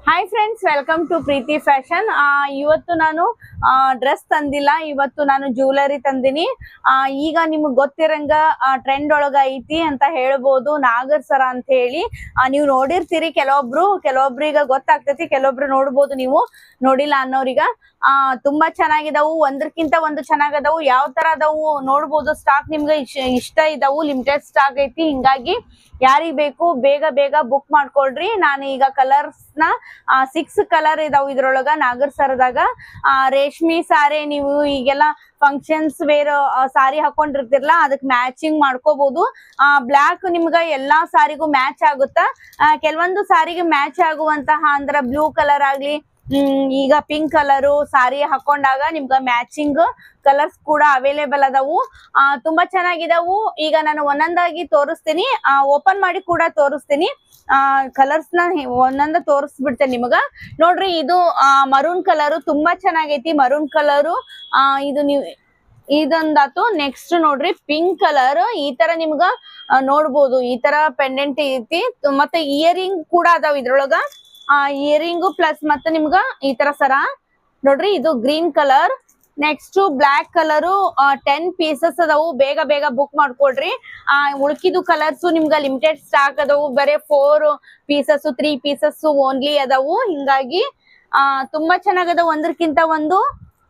Hi friends, welcome to Preethi fashion. ಇವತ್ತು ನಾನು dress ತಂದಿಲ್ಲ, ಇವತ್ತು ನಾನು ಜ್ಯುವೆಲರಿ ತಂದಿನಿ. ಈಗ ನಿಮ್ಗೆ ಗೊತ್ತಿರಂಗ ಟ್ರೆಂಡ್ ಒಳಗ ಐತಿ ಅಂತ ಹೇಳ್ಬೋದು, ನಾಗರ್ ಸರ ಅಂತ ಹೇಳಿ. ನೀವು ನೋಡಿರ್ತೀರಿ, ಕೆಲವೊಬ್ರಿಗೆ ಗೊತ್ತಾಗ್ತೈತಿ, ಕೆಲವೊಬ್ರು ನೋಡ್ಬೋದು, ನೀವು ನೋಡಿಲ್ಲ ಅನ್ನೋರಿಗ. ತುಂಬಾ ಚೆನ್ನಾಗಿದಾವು, ಒಂದಕ್ಕಿಂತ ಒಂದು ಚೆನ್ನಾಗದಾವು. ಯಾವ ತರ ಅದಾವು ನೋಡ್ಬೋದು. ಸ್ಟಾಕ್ ನಿಮ್ಗೆ ಇಷ್ಟ ಇದಾವು, ಲಿಮಿಟೆಡ್ ಸ್ಟಾಕ್ ಐತಿ. ಹಿಂಗಾಗಿ ಯಾರಿಗ್ ಬೇಕು ಬೇಗ ಬೇಗ ಬುಕ್ ಮಾಡ್ಕೊಳ್ರಿ. ನಾನು ಈಗ ಕಲರ್ಸ್ ನ 6 ಕಲರ್ ಇದಾವ್ ಇದ್ರೊಳಗ ನಾಗರ್ ಸರದಾಗ. ರೇಷ್ಮಿ ಸಾರಿ ನೀವು ಈಗೆಲ್ಲ ಫಂಕ್ಷನ್ಸ್ ವೇರ್ ಸಾರಿ ಹಾಕೊಂಡಿರ್ತಿರ್ಲಾ, ಅದಕ್ ಮ್ಯಾಚಿಂಗ್ ಮಾಡ್ಕೋಬಹುದು. ಬ್ಲಾಕ್ ನಿಮ್ಗ ಎಲ್ಲಾ ಸಾರಿಗೂ ಮ್ಯಾಚ್ ಆಗುತ್ತಾ. ಕೆಲವೊಂದು ಸಾರಿಗೆ ಮ್ಯಾಚ್ ಆಗುವಂತಹ ಅಂದ್ರ ಬ್ಲೂ ಕಲರ್ ಆಗ್ಲಿ, ಈಗ ಪಿಂಕ್ ಕಲರು ಸಾರಿ ಹಾಕೊಂಡಾಗ ನಿಮ್ಗ ಮ್ಯಾಚಿಂಗ್ ಕಲರ್ಸ್ ಕೂಡ ಅವೈಲೇಬಲ್ ಅದಾವು. ತುಂಬಾ ಚೆನ್ನಾಗಿದಾವು. ಈಗ ನಾನು ಒಂದೊಂದಾಗಿ ತೋರಿಸ್ತೀನಿ, ಓಪನ್ ಮಾಡಿ ಕೂಡ ತೋರಿಸ್ತೀನಿ. ಕಲರ್ಸ್ ನ ಒಂದೊಂದ ತೋರಿಸ್ಬಿಡ್ತೇನೆ ನಿಮಗ. ನೋಡ್ರಿ, ಇದು ಮರೂನ್ ಕಲರ್ ತುಂಬಾ ಚೆನ್ನಾಗೈತಿ. ಮರೂನ್ ಕಲರು ಇದು ನೀವು ಇದೊಂದಾತು. ನೆಕ್ಸ್ಟ್ ನೋಡ್ರಿ, ಪಿಂಕ್ ಕಲರ್ ಈ ತರ ನಿಮ್ಗ ನೋಡ್ಬೋದು. ಈ ತರ ಪೆಂಡೆಂಟ್ ಐತಿ, ಮತ್ತೆ ಇಯರಿಂಗ್ ಕೂಡ ಅದಾವ ಇದ್ರೊಳಗ. ಇಯರಿಂಗು ಪ್ಲಸ್ ಮತ್ತೆ ನಿಮ್ಗ ಈ ತರ ಸರ ನೋಡ್ರಿ. ಇದು green colour. Next black colour 10 pieces ಅದಾವು. ಬೇಗ ಬೇಗ ಬುಕ್ ಮಾಡ್ಕೊಳ್ರಿ. ಉಳ್ಕಿದು ಕಲರ್ಸ್ ನಿಮ್ಗ ಲಿಮಿಟೆಡ್ ಸ್ಟಾಕ್ ಅದಾವು. ಬರೀ 4 ಪೀಸಸ್ 3 ಪೀಸಸ್ ಓನ್ಲಿ ಅದಾವು. ಹಿಂಗಾಗಿ ತುಂಬಾ ಚೆನ್ನಾಗದ, ಒಂದಕ್ಕಿಂತ ಒಂದು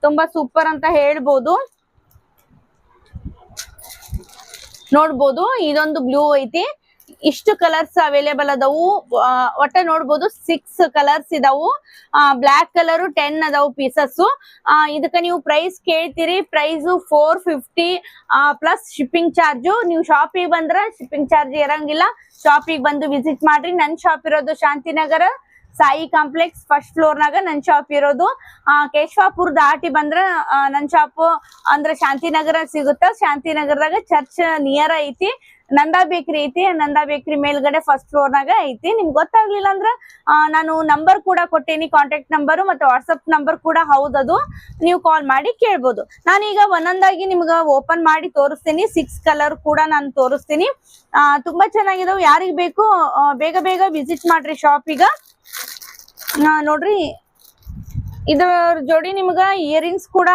ತುಂಬಾ ಸೂಪರ್ ಅಂತ ಹೇಳ್ಬೋದು. ನೋಡ್ಬೋದು, ಇದೊಂದು ಬ್ಲೂ ಐತಿ. ಇಷ್ಟು ಕಲರ್ಸ್ ಅವೈಲೇಬಲ್ ಅದಾವು. ಒಟ್ಟ ನೋಡ್ಬೋದು 6 ಕಲರ್ಸ್ ಇದಾವು. ಬ್ಲಾಕ್ ಕಲರ್ 10 ಅದಾವು ಪೀಸಸ್. ಇದಕ್ಕ ನೀವು ಪ್ರೈಸ್ ಕೇಳ್ತೀರಿ. Price 450 plus shipping charge. ನೀವು ಶಾಪಿಗೆ ಬಂದ್ರ ಶಿಪ್ಪಿಂಗ್ ಚಾರ್ಜ್ ಇರಂಗಿಲ್ಲ. ಶಾಪಿಗೆ ಬಂದು ವಿಸಿಟ್ ಮಾಡ್ರಿ. ನನ್ ಶಾಪ್ ಇರೋದು Shantinagar Sai complex first floor ನಾಗ ನನ್ ಶಾಪ್ ಇರೋದು. ಕೇಶವಾಪುರ ದಾಟಿ ಬಂದ್ರ ನನ್ ಶಾಪ್ ಅಂದ್ರ ಶಾಂತಿನಗರ ಸಿಗುತ್ತ. ಶಾಂತಿನಗರದಾಗ ಚರ್ಚ್ ನಿಯರ್ ಐತಿ. ನಂದಾ ಬೇಕ್ರಿ ಐತಿ. ನಂದಾ ಬೇಕ್ರಿ ಮೇಲ್ಗಡೆ ಫಸ್ಟ್ ಫ್ಲೋರ್ ನಾಗ ಐತಿ. ನಿಮ್ಗೆ ಗೊತ್ತಾಗ್ಲಿಲ್ಲ ಅಂದ್ರ ನಾನು ನಂಬರ್ ಕೂಡ ಕೊಟ್ಟೇನಿ, ಕಾಂಟ್ಯಾಕ್ಟ್ ನಂಬರ್ ಮತ್ತೆ ವಾಟ್ಸಪ್ ನಂಬರ್ ಕೂಡ ಹೌದದು. ನೀವು ಕಾಲ್ ಮಾಡಿ ಕೇಳ್ಬೋದು. ನಾನೀಗ ಒಂದೊಂದಾಗಿ ನಿಮ್ಗ ಓಪನ್ ಮಾಡಿ ತೋರಿಸ್ತೀನಿ. 6 ಕಲರ್ ಕೂಡ ನಾನು ತೋರಿಸ್ತೀನಿ. ತುಂಬಾ ಚೆನ್ನಾಗಿದಾವ್. ಯಾರಿಗ್ ಬೇಕು ಬೇಗ ಬೇಗ ವಿಸಿಟ್ ಮಾಡ್ರಿ ಶಾಪಿಗ. ನೋಡ್ರಿ, ಇದ್ರ ಜೋಡಿ ನಿಮ್ಗ ಇಯರಿಂಗ್ಸ್ ಕೂಡ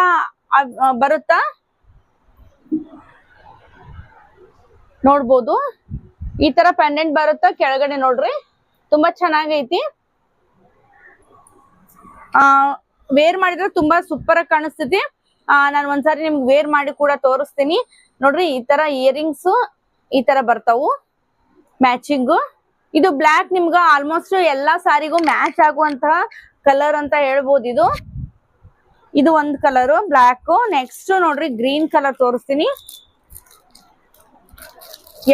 ಬರುತ್ತಾ ನೋಡ್ಬೋದು. ಈ ತರ ಪೆಂಡೆಂಟ್ ಬರುತ್ತಾ ಕೆಳಗಡೆ. ನೋಡ್ರಿ, ತುಂಬಾ ಚೆನ್ನಾಗೈತಿ. ವೇರ್ ಮಾಡಿದ್ರೆ ತುಂಬಾ ಸೂಪರ್ ಆಗಿ ಕಾಣಿಸ್ತೈತಿ. ನಾನು ಒಂದ್ಸಾರಿ ನಿಮ್ಗೆ ವೇರ್ ಮಾಡಿ ಕೂಡ ತೋರಿಸ್ತೀನಿ. ನೋಡ್ರಿ, ಈ ತರ ಇಯರಿಂಗ್ಸ್ ಈ ತರ ಬರ್ತಾವು ಮ್ಯಾಚಿಂಗ್. ಇದು ಬ್ಲಾಕ್ ನಿಮ್ಗ ಆಲ್ಮೋಸ್ಟ್ ಎಲ್ಲಾ ಸಾರಿಗೂ ಮ್ಯಾಚ್ ಆಗುವಂತಹ ಕಲರ್ ಅಂತ ಹೇಳ್ಬೋದು. ಇದು ಒಂದ್ ಕಲರ್ ಬ್ಲಾಕ್. ನೆಕ್ಸ್ಟ್ ನೋಡ್ರಿ, ಗ್ರೀನ್ ಕಲರ್ ತೋರಿಸ್ತೀನಿ.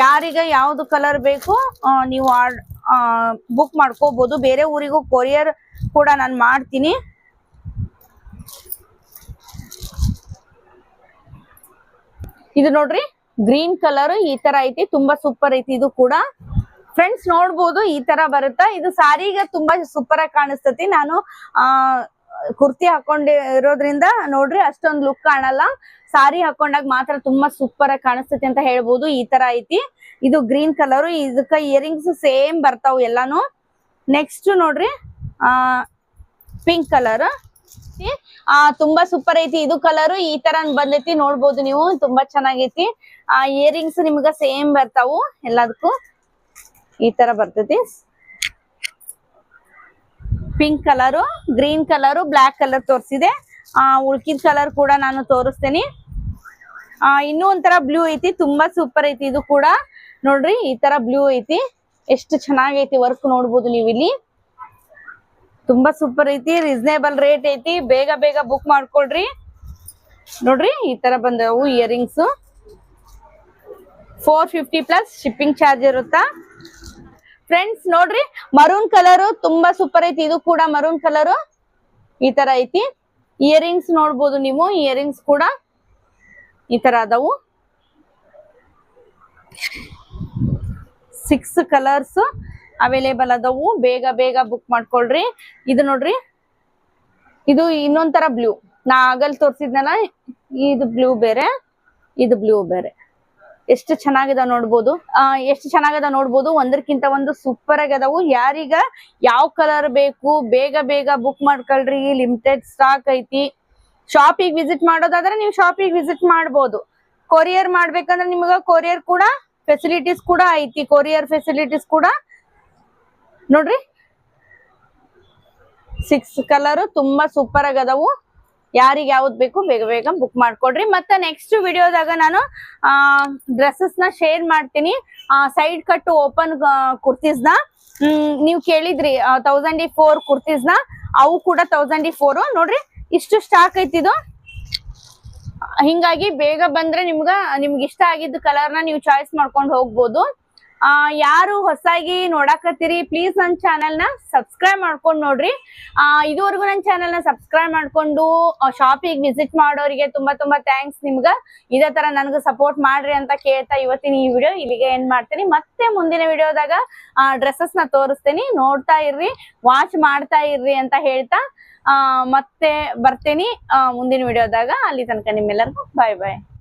ಯಾರಿಗ ಯಾವ್ದು ಕಲರ್ ಬೇಕು ನೀವು ಬುಕ್ ಮಾಡ್ಕೋಬಹುದು. ಬೇರೆ ಊರಿಗೂ ಕೊರಿಯರ್ ಕೂಡ ನಾನು ಮಾಡ್ತೀನಿ. ಇದು ನೋಡ್ರಿ, ಗ್ರೀನ್ ಕಲರ್ ಈ ತರ ಐತಿ. ತುಂಬಾ ಸೂಪರ್ ಐತಿ ಇದು ಕೂಡ. ಫ್ರೆಂಡ್ಸ್ ನೋಡ್ಬೋದು, ಈ ತರ ಬರುತ್ತಾ. ಇದು ಸಾರಿಗೆ ತುಂಬಾ ಸೂಪರ್ ಆಗಿ ಕಾಣಿಸ್ತತಿ. ನಾನು ಕುರ್ತಿ ಹಾಕೊಂಡಿರೋದ್ರಿಂದ ನೋಡ್ರಿ ಅಷ್ಟೊಂದು ಲುಕ್ ಕಾಣಲ್ಲ. ಸಾರಿ ಹಾಕೊಂಡಾಗ ಮಾತ್ರ ತುಂಬಾ ಸೂಪರ್ ಆಗಿ ಕಾಣಿಸ್ತತಿ ಅಂತ ಹೇಳ್ಬೋದು. ಈ ತರ ಐತಿ. ಇದು ಗ್ರೀನ್ ಕಲರ್. ಇದಕ್ಕ ಇಯರಿಂಗ್ಸ್ ಸೇಮ್ ಬರ್ತಾವ್ ಎಲ್ಲಾನು. ನೆಕ್ಸ್ಟ್ ನೋಡ್ರಿ, ಪಿಂಕ್ ಕಲರ್ ತುಂಬಾ ಸೂಪರ್ ಐತಿ. ಇದು ಕಲರ್ ಈ ತರ ಬಂದೈತಿ. ನೋಡ್ಬೋದು ನೀವು, ತುಂಬಾ ಚೆನ್ನಾಗೈತಿ. ಇಯರಿಂಗ್ಸ್ ನಿಮ್ಗ ಸೇಮ್ ಬರ್ತಾವು ಎಲ್ಲದಕ್ಕೂ. ಈ ತರ ಬರ್ತೈತಿ. Pink colour, green colour, black colour ತೋರಿಸಿದೆ. ಉಳ್ಕಿದ ಕಲರ್ ಕೂಡ ನಾನು ತೋರಿಸ್ತೇನೆ. ಇನ್ನೂ ಒಂಥರ ಬ್ಲೂ ಐತಿ. ತುಂಬಾ ಸೂಪರ್ ಐತಿ ಇದು ಕೂಡ. ನೋಡ್ರಿ, ಈ ತರ ಬ್ಲೂ ಐತಿ. ಎಷ್ಟು ಚೆನ್ನಾಗೈತಿ ವರ್ಕ್ ನೋಡ್ಬೋದು ನೀವು ಇಲ್ಲಿ. ತುಂಬಾ ಸೂಪರ್ ಐತಿ. ರೀಸನೇಬಲ್ ರೇಟ್ ಐತಿ. ಬೇಗ ಬೇಗ ಬುಕ್ ಮಾಡ್ಕೊಳ್ರಿ. ನೋಡ್ರಿ, ಈ ತರ ಬಂದವು ಇಯರಿಂಗ್ಸ್. 450 ಪ್ಲಸ್ ಶಿಪ್ಪಿಂಗ್ ಚಾರ್ಜ್ ಇರುತ್ತಾ. ಫ್ರೆಂಡ್ಸ್ ನೋಡ್ರಿ, ಮರೂನ್ ಕಲರ್ ತುಂಬಾ ಸೂಪರ್ ಐತಿ. ಇದು ಕೂಡ ಮರೂನ್ ಕಲರ್ ಈ ತರ ಐತಿ. ಇಯರಿಂಗ್ಸ್ ನೋಡ್ಬೋದು ನೀವು. ಇಯರಿಂಗ್ಸ್ ಕೂಡ ಈ ತರ ಅದಾವು. 6 ಕಲರ್ಸ್ ಅವೈಲೇಬಲ್ ಅದಾವು. ಬೇಗ ಬೇಗ ಬುಕ್ ಮಾಡ್ಕೊಳ್ರಿ. ಇದು ನೋಡ್ರಿ, ಇದು ಇನ್ನೊಂದ್ ತರ ಬ್ಲೂ. ನಾ ಆಗಲ್ ತೋರ್ಸಿದ್ನಲ್ಲ, ಇದು ಬ್ಲೂ ಬೇರೆ, ಇದು ಬ್ಲೂ ಬೇರೆ. ಎಷ್ಟು ಚೆನ್ನಾಗಿದಾವ ನೋಡ್ಬೋದು. ಎಷ್ಟು ಚೆನ್ನಾಗದ ನೋಡ್ಬೋದು. ಒಂದಕ್ಕಿಂತ ಒಂದು ಸೂಪರ್ ಆಗದವು. ಯಾರೀಗ ಯಾವ ಕಲರ್ ಬೇಕು ಬೇಗ ಬೇಗ ಬುಕ್ ಮಾಡ್ಕೊಳ್ರಿ. ಲಿಮಿಟೆಡ್ ಸ್ಟಾಕ್ ಐತಿ. ಶಾಪಿಗೆ ವಿಸಿಟ್ ಮಾಡೋದಾದ್ರೆ ನೀವು ಶಾಪಿಗೆ ವಿಸಿಟ್ ಮಾಡ್ಬೋದು. ಕೊರಿಯರ್ ಮಾಡ್ಬೇಕಂದ್ರೆ ನಿಮ್ಗ ಕೊರಿಯರ್ ಕೂಡ ಫೆಸಿಲಿಟೀಸ್ ಕೂಡ ಐತಿ. ಕೊರಿಯರ್ ಫೆಸಿಲಿಟೀಸ್ ಕೂಡ ನೋಡ್ರಿ 6 ಕಲರ್ ತುಂಬಾ ಸೂಪರ್ ಆಗದವು. ಯಾರಿಗೆ ಯಾವ್ದು ಬೇಕು ಬೇಗ ಬೇಗ ಬುಕ್ ಮಾಡ್ಕೊಡ್ರಿ. ಮತ್ತೆ ನೆಕ್ಸ್ಟ್ ವಿಡಿಯೋದಾಗ ನಾನು ಡ್ರೆಸ್ಸಸ್ ನ ಶೇರ್ ಮಾಡ್ತೀನಿ. ಸೈಡ್ ಕಟ್ ಓಪನ್ ಕುರ್ತೀಸ್ ನ ನೀವು ಕೇಳಿದ್ರಿ 1004 ಕುರ್ತೀಸ್ ನ, ಅವು ಕೂಡ 1004 ನೋಡ್ರಿ. ಇಷ್ಟು ಸ್ಟಾಕ್ ಐತಿದು. ಹಿಂಗಾಗಿ ಬೇಗ ಬಂದ್ರೆ ನಿಮ್ಗೆ ಇಷ್ಟ ಆಗಿದ್ದ ಕಲರ್ ನ ನೀವು ಚಾಯ್ಸ್ ಮಾಡ್ಕೊಂಡು ಹೋಗ್ಬೋದು. ಯಾರು ಹೊಸದಾಗಿ ನೋಡಾಕತ್ತೀರಿ ಪ್ಲೀಸ್ ನನ್ನ ಚಾನೆಲ್ ನ ಸಬ್ಸ್ಕ್ರೈಬ್ ಮಾಡ್ಕೊಂಡು ನೋಡ್ರಿ. ಇದುವರೆಗೂ ನನ್ನ ಚಾನೆಲ್ ನ ಸಬ್ಸ್ಕ್ರೈಬ್ ಮಾಡ್ಕೊಂಡು ಶಾಪಿಗೆ ವಿಸಿಟ್ ಮಾಡೋರಿಗೆ ತುಂಬಾ ತುಂಬಾ ಥ್ಯಾಂಕ್ಸ್. ನಿಮ್ಗ ಇದೇ ತರ ನನ್ಗೆ ಸಪೋರ್ಟ್ ಮಾಡ್ರಿ ಅಂತ ಕೇಳ್ತಾ ಇವತ್ತಿನ ಈ ವಿಡಿಯೋ ಇಲ್ಲಿಗೆ ಎಂಡ್ ಮಾಡ್ತೀನಿ. ಮತ್ತೆ ಮುಂದಿನ ವಿಡಿಯೋದಾಗ ಡ್ರೆಸ್ಸಸ್ ನ ತೋರಿಸ್ತೀನಿ. ನೋಡ್ತಾ ಇರ್ರಿ, ವಾಚ್ ಮಾಡ್ತಾ ಇರ್ರಿ ಅಂತ ಹೇಳ್ತಾ ಮತ್ತೆ ಬರ್ತೀನಿ ಮುಂದಿನ ವಿಡಿಯೋದಾಗ. ಅಲ್ಲಿ ತನಕ ನಿಮ್ಮೆಲ್ಲರಿಗೂ ಬಾಯ್ ಬಾಯ್.